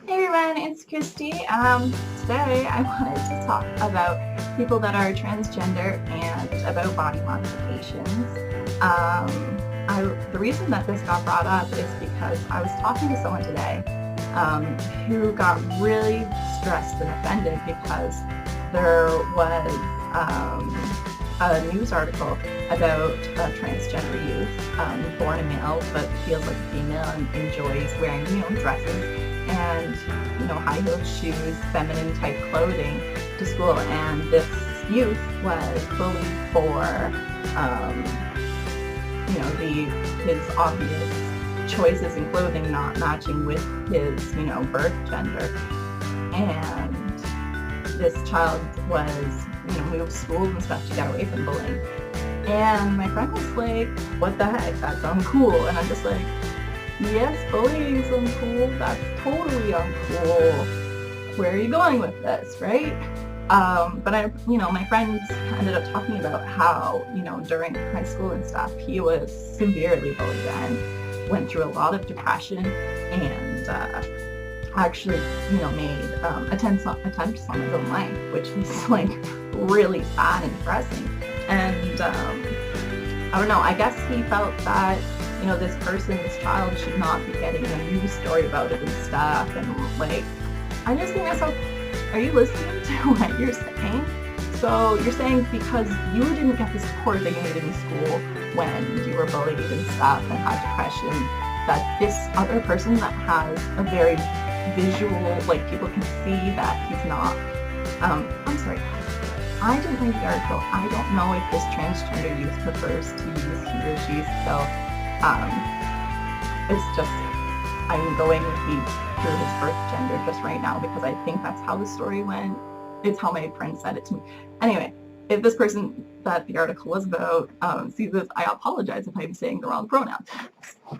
Hey everyone, it's Christy. Today I wanted to talk about people that are transgender and about body modifications. The reason that this got brought up is because I was talking to someone today who got really stressed and offended because there was a news article about a transgender youth born a male but feels like a female and enjoys wearing dresses and high-heeled shoes, feminine type clothing to school, and this youth was bullied for his obvious choices in clothing not matching with his birth gender. And this child was moved schools and stuff to get away from bullying. And my friend was like, what the heck, that's uncool. And I'm just like, yes, bullying is uncool. That's totally uncool. Where are you going with this, right? But my friends ended up talking about how, during high school and stuff, he was severely bullied and went through a lot of depression and actually, made attempts on his own life, which was like really sad and depressing. And I don't know. I guess he felt that this child should not be getting a news story about it and stuff. And like, I just think myself, are you listening to what you're saying? So you're saying because you didn't get the support that you needed in school when you were bullied and stuff and had depression, that this other person that has a very visual, like people can see that he's not, I'm sorry, I didn't read the article. I don't know if this transgender youth prefers to use he or she, so it's just, I'm going through his birth gender just right now because I think that's how the story went. It's how my friend said it to me. Anyway, if this person that the article was about sees this, I apologize if I'm saying the wrong pronoun.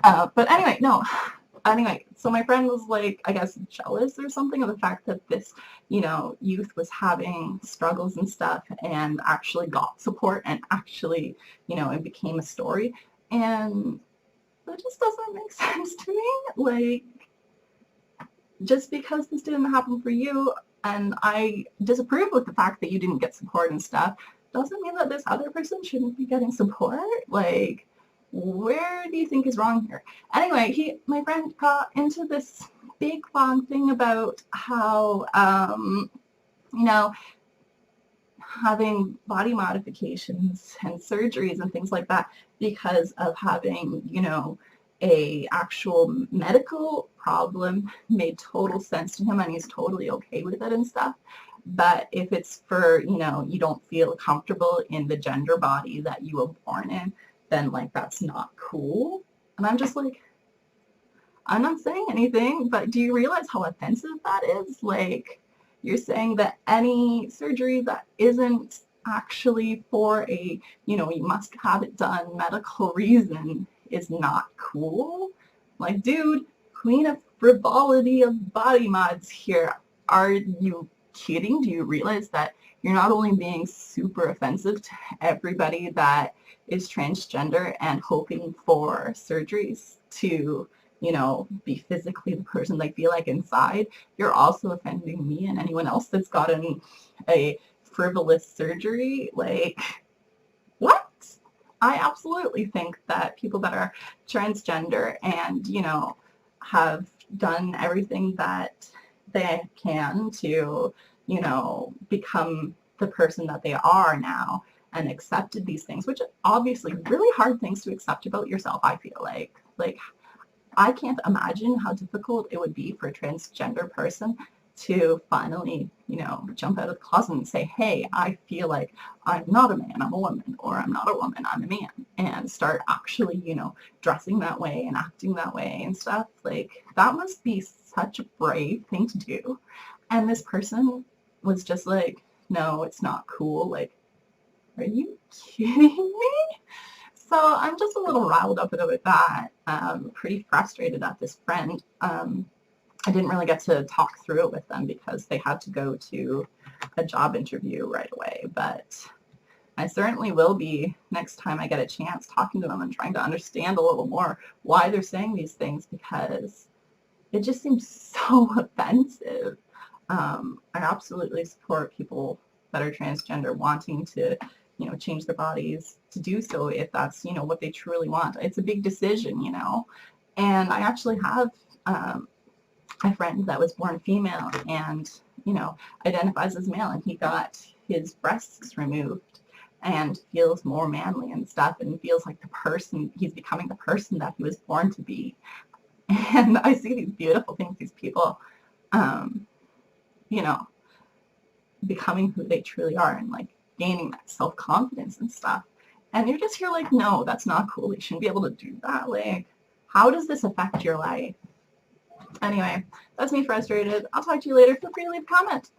But anyway, no. Anyway, so my friend was like, I guess, jealous or something of the fact that this, youth was having struggles and stuff and actually got support and actually, it became a story. And that just doesn't make sense to me. Like, just because this didn't happen for you, and I disapprove with the fact that you didn't get support and stuff, doesn't mean that this other person shouldn't be getting support. Like, where do you think is wrong here? Anyway, my friend got into this big long thing about how, having body modifications and surgeries and things like that because of having, a actual medical problem made total sense to him and he's totally okay with it and stuff. But if it's for, you don't feel comfortable in the gender body that you were born in, then like that's not cool. And I'm just like, I'm not saying anything, but do you realize how offensive that is? Like, you're saying that any surgery that isn't actually for a, you must have it done medical reason is not cool. Like, dude, queen of frivolity of body mods here. Are you kidding? Do you realize that you're not only being super offensive to everybody that is transgender and hoping for surgeries to, be physically the person they feel like inside, you're also offending me and anyone else that's gotten a frivolous surgery? Like, what? I absolutely think that people that are transgender and, have done everything that they can to, become the person that they are now and accepted these things, which are obviously really hard things to accept about yourself, I feel like. Like, I can't imagine how difficult it would be for a transgender person to finally, jump out of the closet and say, hey, I feel like I'm not a man, I'm a woman, or I'm not a woman, I'm a man, and start actually, dressing that way and acting that way and stuff. Like, that must be such a brave thing to do. And this person was just like, no, it's not cool. Like, are you kidding me? So I'm just a little riled up about that. Pretty frustrated at this friend. I didn't really get to talk through it with them because they had to go to a job interview right away. But I certainly will be next time I get a chance talking to them and trying to understand a little more why they're saying these things, because it just seems so offensive. I absolutely support people that are transgender wanting to, change their bodies to do so if that's, what they truly want. It's a big decision, And I actually have a friend that was born female and, identifies as male, and he got his breasts removed and feels more manly and stuff and feels like he's becoming the person that he was born to be. And I see these beautiful things, these people, um, you know, becoming who they truly are and like gaining that self-confidence and stuff. And you're just here like, no, that's not cool. You shouldn't be able to do that. Like, how does this affect your life? Anyway, that's me frustrated. I'll talk to you later. Feel free to leave a comment.